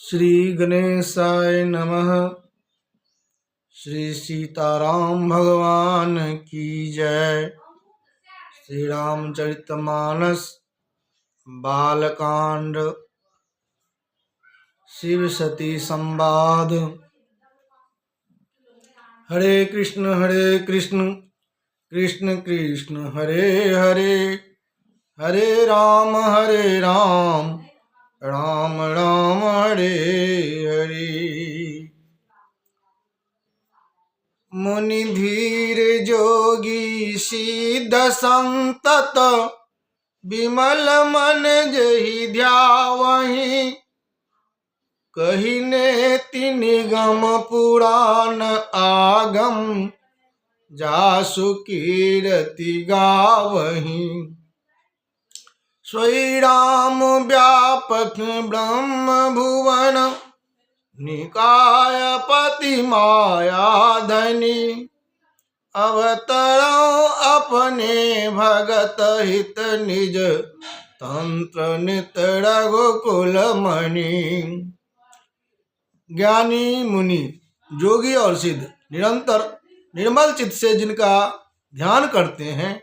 श्री गणेशाय नमः। श्री सीताराम भगवान की जय। श्री रामचरितमानस बालकांड शिव सती संवाद। हरे कृष्ण कृष्ण कृष्ण हरे हरे, हरे राम राम राम हरे हरे। मुनि धीर जोगी सिद्ध संतत, विमल मन जहि ध्यावहि। कहिने तिन गम पुराण आगम, जासु कीरति गावहि। स्वयं राम व्यापक ब्रह्म भुवन, निकाय पति माया धनी। अवतरो अपने भगत हित, निज तंत्र नित रघुकुल मणि। ज्ञानी मुनि जोगी और सिद्ध निरंतर निर्मल चित्त से जिनका ध्यान करते हैं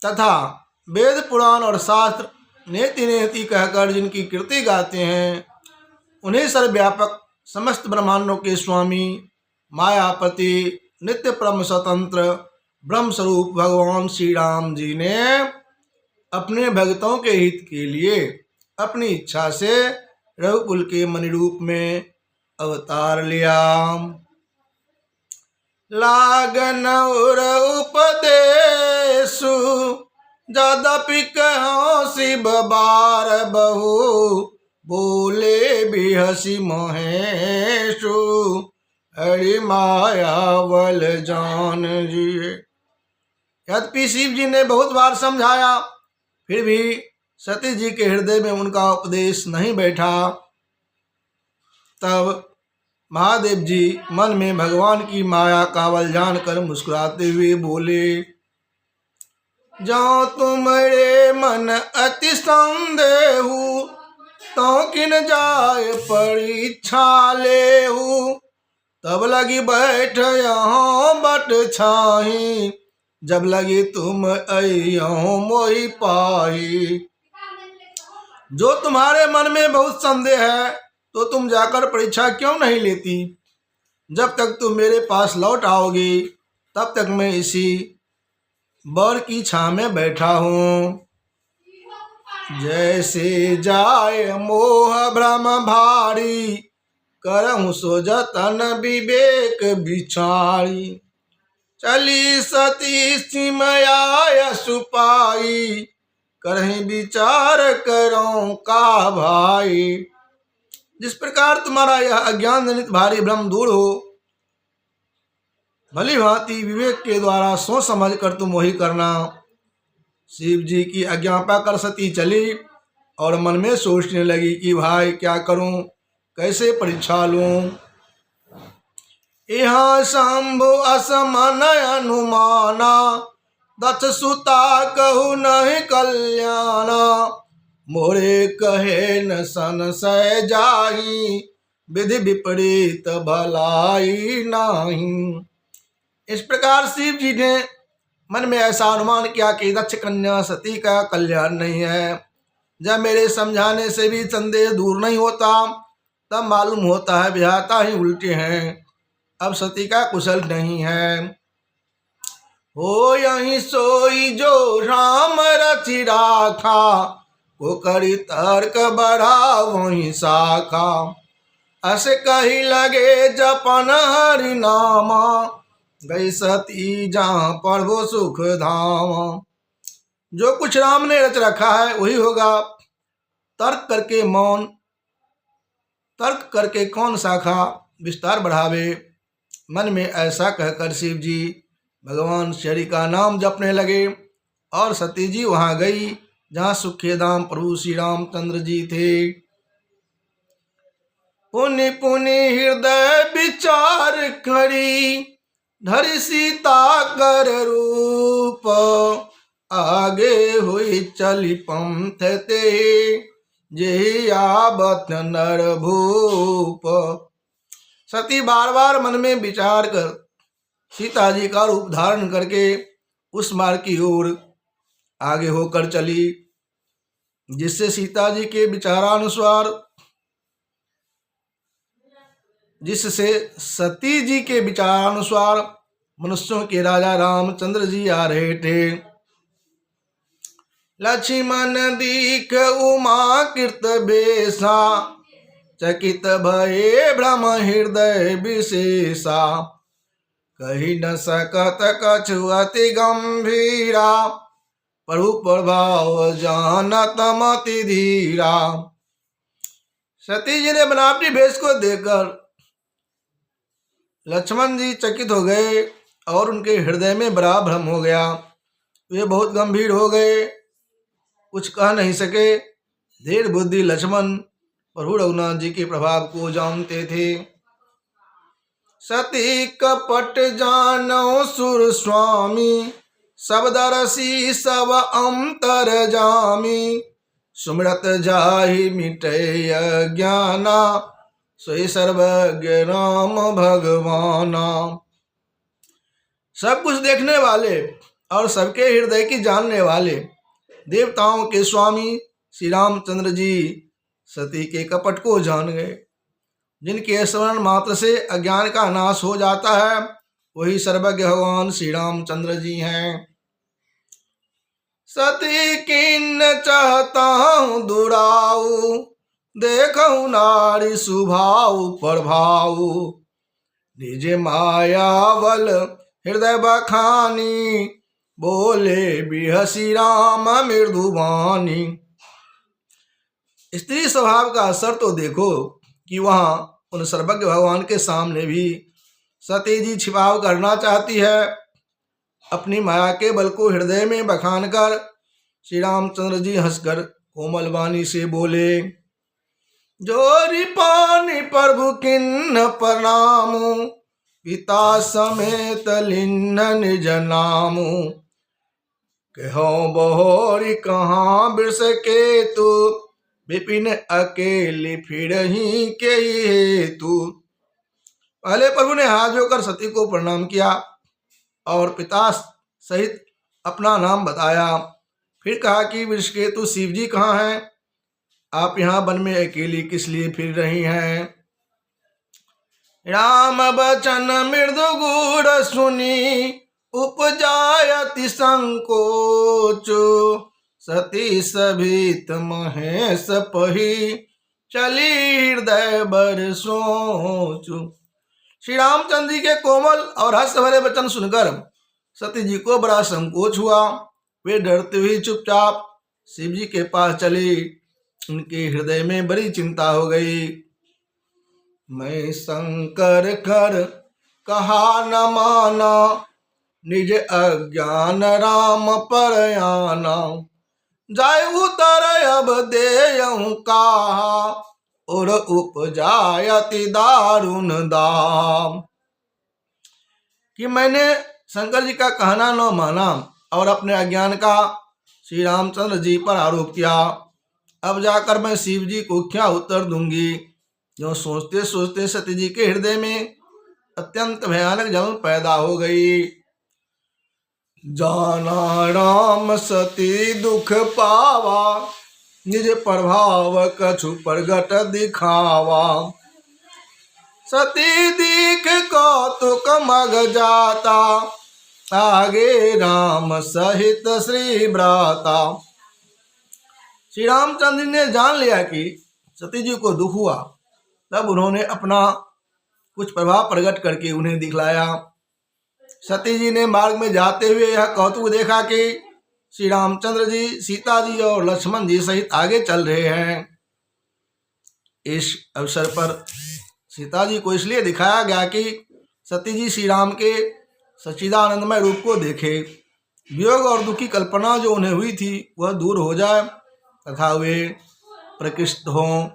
तथा वेद पुराण और शास्त्र नेति नेति कहकर जिनकी कीर्ति गाते हैं, उन्हें सर्वव्यापक समस्त ब्रह्मांडों के स्वामी मायापति नित्य परम स्वतंत्र ब्रह्म स्वरूप भगवान श्री राम जी ने अपने भक्तों के हित के लिए अपनी इच्छा से रघुकुल के मणि रूप में अवतार लिया। लागन और उपदेशु, यद्यपि कहो शिव बार बहु। बोले बिहसी महेशु, हरि माया बल जान जी। यद्यपि शिव जी ने बहुत बार समझाया, फिर भी सती जी के हृदय में उनका उपदेश नहीं बैठा। तब महादेव जी मन में भगवान की माया का बल जानकर मुस्कुराते हुए बोले, जो तुम्हारे मन अति संदेहु, तो किन जाय परीक्षा लेहु। तब लगी बैठ यहाँ बट छाही, जब लगी तुम अइयो मोहि पाही। जो तुम्हारे मन में बहुत संदेह है, तो तुम जाकर परीक्षा क्यों नहीं लेती। जब तक तुम मेरे पास लौट आओगी, तब तक मैं इसी बर की छां में बैठा हूँ। जैसे जाय मोह भ्रम भारी, करहु सो जतन विवेक बिचारी। चली सती सिमया सुपाई, करहि विचार करो का भाई। जिस प्रकार तुम्हारा यह अज्ञान जनित भारी भ्रम दूर हो, भली भांति विवेक के द्वारा सोच समझ कर तुम वही करना। शिव जी की आज्ञा पाकर सती चली और मन में सोचने लगी कि भाई क्या करूं, कैसे परीक्षा लूं। यहाँ शंभु असमन अनुमाना, दक्ष सुता कहु नहीं कल्याणा। मोरे कहे न संशय जाही, विधि विपरीत भलाई नाही। इस प्रकार शिव जी ने मन में ऐसा अनुमान किया कि दक्ष कन्या सती का कल्याण नहीं है। जब मेरे समझाने से भी संदेह दूर नहीं होता, तब मालूम होता है विधाता ही उल्टे हैं। अब सती का कुशल नहीं है। हो यही सोई जो राम रचि राखा, को करी तर्क बढ़ा वही शाखा। अस कही लगे जपन हरि नामा, गई सती जहाँ प्रभु सुख धाम। जो कुछ राम ने रच रखा है वही होगा। तर्क करके कौन शाखा विस्तार बढ़ावे। मन में ऐसा कहकर शिव जी भगवान श्री का नाम जपने लगे और सती जी वहां गई जहाँ सुखेधाम प्रभु श्री रामचंद्र जी थे। पुनि पुनि हृदय विचार करी, धरि सीता कर रूप। आगे हुई चली पंथ ते, जेहि आवत नर भूप। सती बार बार मन में विचार कर सीता जी का रूप धारण करके उस मार्ग की ओर आगे होकर चली, जिससे सीता जी के विचारानुसार जिससे सती जी के विचारानुसार मनुष्यों के राजा रामचंद्र जी आ रहे थे। लक्ष्मण दीख उमा कृत बेसा, चकित भये भ्रम हृदय विशेषा। कही न सकत कछु अति गंभीरा, प्रभु प्रभाव जानत मति धीरा। सती जी ने बनावटी भेष को देखकर लक्ष्मण जी चकित हो गए और उनके हृदय में बड़ा भ्रम हो गया। वे बहुत गंभीर हो गए, कुछ कह नहीं सके। धीर बुद्धि लक्ष्मण प्रभु रघुनाथ जी के प्रभाव को जानते थे। सती कपट जानो सुर स्वामी, सब दरसी सब अंतर जामी। सुमरत जाहि मिटय अज्ञाना, सोई सर्वज्ञ राम भगवाना। सब कुछ देखने वाले और सबके हृदय की जानने वाले देवताओं के स्वामी श्री रामचंद्र जी सती के कपट को जान गए। जिनके स्मरण मात्र से अज्ञान का नाश हो जाता है, वही सर्वज्ञ भगवान श्री रामचंद्र जी हैं। सती किन्न चाहता हूँ दुराऊ, देखूं नारी सुभाव प्रभाव। निज मायावल हृदय बखानी, बोले बिहसी राम मृदुवानी। स्त्री स्वभाव का असर तो देखो कि वहां उन सर्वज्ञ भगवान के सामने भी सती जी छिपाव करना चाहती है। अपनी माया के बल को हृदय में बखान कर श्री रामचंद्र जी हंसकर कोमल वाणी से बोले, जोरी पानी प्रभु किन्न प्रणामु, पिता समेत लिन्न निज नामु। कहो बहोरी कहाँ बिरस के तू, विपिन अकेली फिर ही के हेतु। पहले प्रभु ने हाथ जोड़कर सती को प्रणाम किया और पिता सहित अपना नाम बताया। फिर कहा कि वृषकेतु शिव जी कहाँ हैं? आप यहाँ वन में अकेली किस लिए फिर रही हैं? राम बचन मृदु गूढ़ सुनी, उपजायति संकोच। सती सभित महेश पही, चली हृदय बर सोच। श्री रामचंद्र जी के कोमल और हर्ष भरे वचन सुनकर सती जी को बड़ा संकोच हुआ। वे डरते हुए चुपचाप शिव जी के पास चली। उनके हृदय में बड़ी चिंता हो गई। मैं शंकर कर कहा न माना, निज अज्ञान राम पर आना। जाय उतर अब देयहूं कहा, और उपजायति दारुण दाम। कि मैंने शंकर जी का कहना न माना और अपने अज्ञान का श्री रामचंद्र जी पर आरोप किया। अब जाकर मैं शिव जी को क्या उत्तर दूंगी? जो सोचते सोचते सती जी के हृदय में अत्यंत भयानक जलन पैदा हो गई। जाना राम सती दुख पावा, निज प्रभाव कछु प्रगट दिखावा। सती दीख कौतुक मग जाता, आगे राम सहित श्री भ्राता। श्री रामचंद्र ने जान लिया कि सती जी को दुख हुआ। तब उन्होंने अपना कुछ प्रभाव प्रकट करके उन्हें दिखलाया। सती जी ने मार्ग में जाते हुए यह कौतुक देखा कि श्री रामचंद्र जी सीता जी और लक्ष्मण जी सहित आगे चल रहे हैं। इस अवसर पर सीता जी को इसलिए दिखाया गया कि सती जी श्री राम के सच्चिदानंदमय रूप को देखे, वियोग और दुख की कल्पना जो उन्हें हुई थी वह दूर हो जाए तथा वे प्रकृष्ट हों।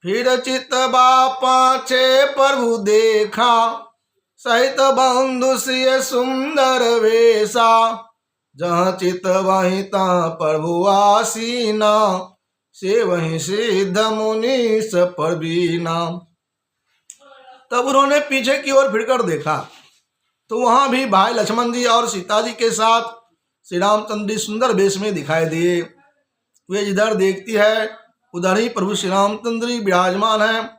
फिर चित पाछे प्रभु देखा, सहित बंधु श्री सुंदर वेशा। जहाँ चित वहीं ता प्रभु आसीना, से वहीं सिद्ध मुनीश पर भी नाम। तब उन्होंने पीछे की ओर फिरकर देखा तो वहां भी भाई लक्ष्मण जी और सीता जी के साथ श्री रामचंद्र जी सुंदर वेश में दिखाई दिए। वे जिधर देखती है उधर ही प्रभु श्री रामचंद्र जी विराजमान हैं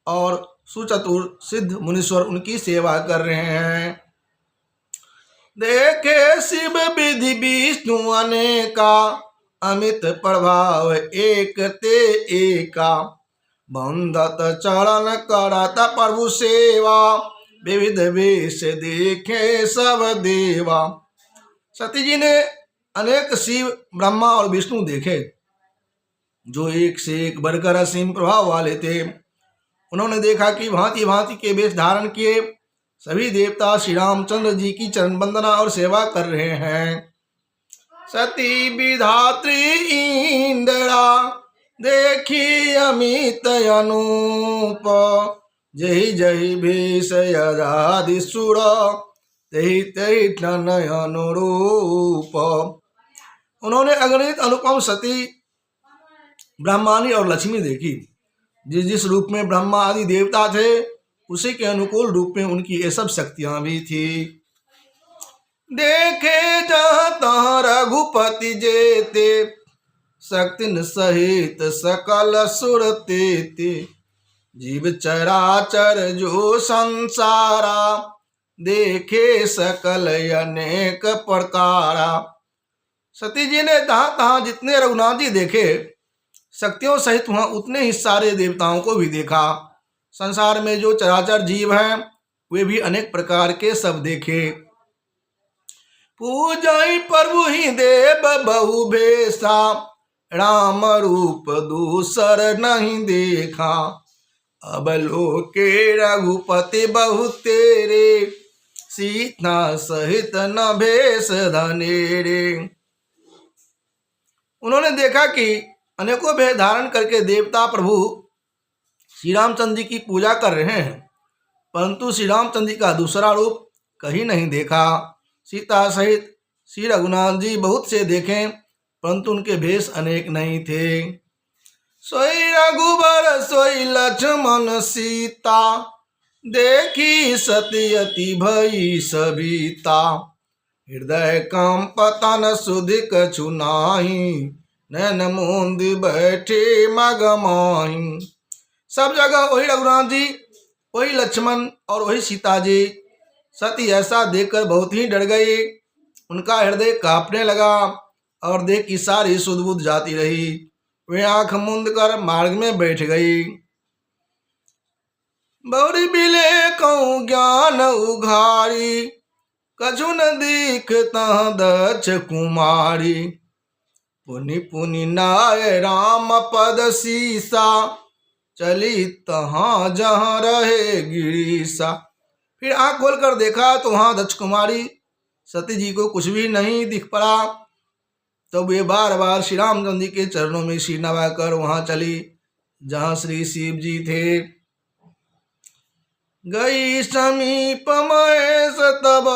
और सुचतुर सिद्ध मुनीश्वर उनकी सेवा कर रहे हैं। देखे शिव विधि विष्णु अनेका, अमित प्रभाव एक ते एका। बंदत चरण करत प्रभु सेवा, विविध वेश देखे सब देवा। सती जी ने अनेक शिव ब्रह्मा और विष्णु देखे जो एक से एक बढ़कर असीम प्रभाव वाले थे। उन्होंने देखा कि भांति भांति के वेश धारण किए सभी देवता श्री रामचंद्र जी की चरण वंदना और सेवा कर रहे हैं। सती विधात्री इंदिरा, देखी अमित अनूप। जही जही भेष यजादि सुर, तही तही नयन अनुरूप। उन्होंने अगणित अनुपम सती ब्रह्मानी और लक्ष्मी देखी। जिस जिस रूप में ब्रह्मा आदि देवता थे उसी के अनुकूल रूप में उनकी ये सब शक्तियां भी थी। देखे जहाँ तहाँ रघुपति जेते, शक्तिन सहित सकल सुर तेते। जीव चराचर जो संसारा, देखे सकल अनेक प्रकारा। सती जी ने जहाँ तहाँ जितने रघुनाथ जी देखे शक्तियों सहित वहाँ उतने ही सारे देवताओं को भी देखा। संसार में जो चराचर जीव हैं वे भी अनेक प्रकार के सब देखे। पूजाई प्रभु ही देव बहु भेषा, राम रूप दूसर नहीं देखा। अब लोके रघुपति बहु तेरे, सीता सहित न भेष धनेरे। उन्होंने देखा कि अनेकों भेष धारण करके देवता प्रभु श्री रामचंद्र जी की पूजा कर रहे हैं, परंतु श्री रामचंद्र जी का दूसरा रूप कहीं नहीं देखा। सीता सहित श्री रघुनाथ जी बहुत से देखे परंतु उनके भेष अनेक नहीं थे। सोई रघुबर सोई लक्ष्मण सीता, देखी सती अति भई सविता। हृदय कंपतन सुधि कछु नाही, नैन मूंद बैठे मगमाही। सब जगह वही रघुनाथ जी, वही लक्ष्मण और वही सीता जी। सती ऐसा देखकर बहुत ही डर गई, उनका हृदय कांपने लगा और देख की सारी सुध बुध जाती रही। वे आंख मूंद कर मार्ग में बैठ गई। बौरी बिले कहूँ ज्ञान उघारी, कछु न दिखता दक्ष कुमारी। पुनि पुनि नाय राम पद सीसा, चली तहाँ जहाँ रहे गिरीसा। फिर आंख खोल कर देखा तो वहाँ दक्ष कुमारी सती जी को कुछ भी नहीं दिख पड़ा। तो वे बार बार श्री रामचंद्र जी के चरणों में सिर नवाकर वहाँ चली जहाँ श्री शिव जी थे। गई समीप महेश तब,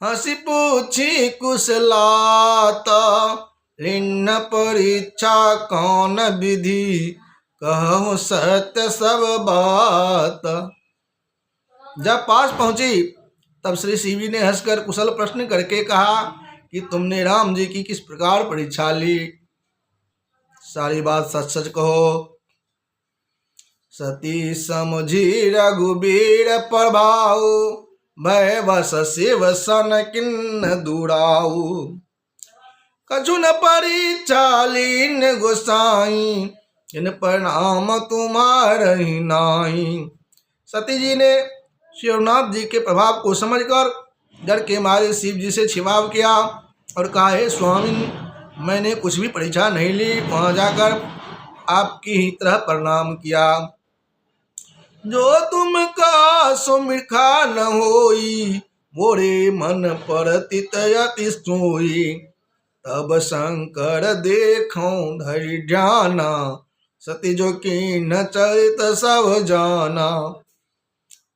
हंसी पूछी कुशलाता। ऋण परीक्षा कौन विधि, कहूँ सत्य सब बात। जब पास पहुंची तब श्री शिव जी ने हंसकर कुशल प्रश्न करके कहा कि तुमने राम जी की किस प्रकार परीक्षा ली, सारी बात सच सच कहो। सती समझी रघुबीर प्रभाव, भय वश शिव सन किन्न दुराऊ। कछु न परीक्षा लीन गोसाई, इन प्रणाम तुम्हारी नाई। सती जी ने शिवनाथ जी के प्रभाव को समझकर डर के मारे शिव जी से छिपाव किया और कहा, हे स्वामी, मैंने कुछ भी परीक्षा नहीं ली। वहाँ जाकर आपकी ही तरह प्रणाम किया। जो तुम का सुमिखा न होई, मोरे मन पर तितयति सोई। तब शंकर देखो धरि ध्याना, सती जो की न चरित सब जाना।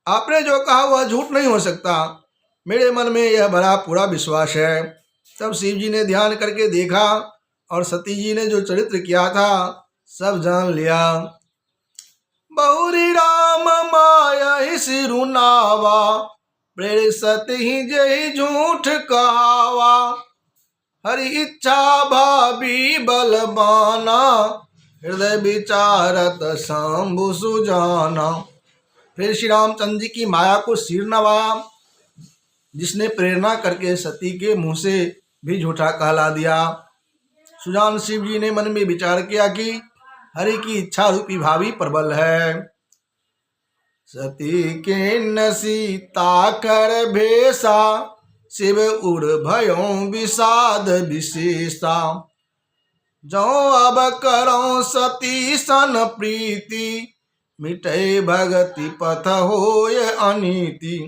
आपने जो कहा वह झूठ नहीं हो सकता, मेरे मन में यह बड़ा पूरा विश्वास है। तब शिव जी ने ध्यान करके देखा और सती जी ने जो चरित्र किया था सब जान लिया। बहुरी राम माया ही सिरुनावा, प्रेर सती ही जही झूठ कहावा। हरि इच्छा भाभी बलबाना, हृदय विचारत शंभु सुजाना। फिर श्री रामचंद्र जी की माया को सिर नवाया, जिसने प्रेरणा करके सती के मुंह से भी झूठा कहला दिया। सुजान शिव जी ने मन में विचार किया कि हरि की इच्छा रूपी भावी प्रबल है। सती के न सीता कर भेसा, शिव उड़ भयो विषाद विशेषा। जो अब करो सती सन प्रीति, मिटे भगति पथ होय अनीति।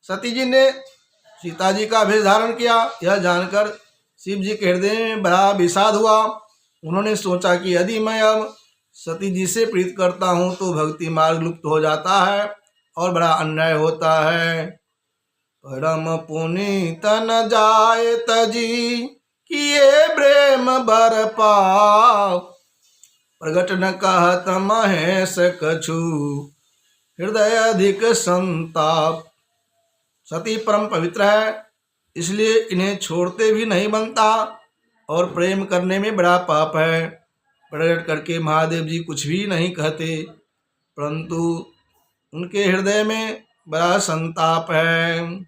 सती जी ने सीता जी का भेष धारण किया। यह जानकर शिव जी के हृदय में बड़ा विषाद हुआ। उन्होंने सोचा कि यदि मैं अब सती जी से प्रीत करता हूँ तो भक्ति मार्ग लुप्त हो जाता है और बड़ा अन्याय होता है। परम पुनीत न जाए तजी, किए प्रेम बर पाव। प्रगट न कहत महेश कछु, हृदय अधिक संताप। सती परम पवित्र है, इसलिए इन्हें छोड़ते भी नहीं बनता और प्रेम करने में बड़ा पाप है। प्रकट करके महादेव जी कुछ भी नहीं कहते, परंतु उनके हृदय में बड़ा संताप है।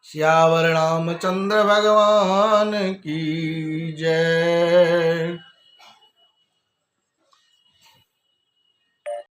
श्यावर रामचंद्र भगवान की जय।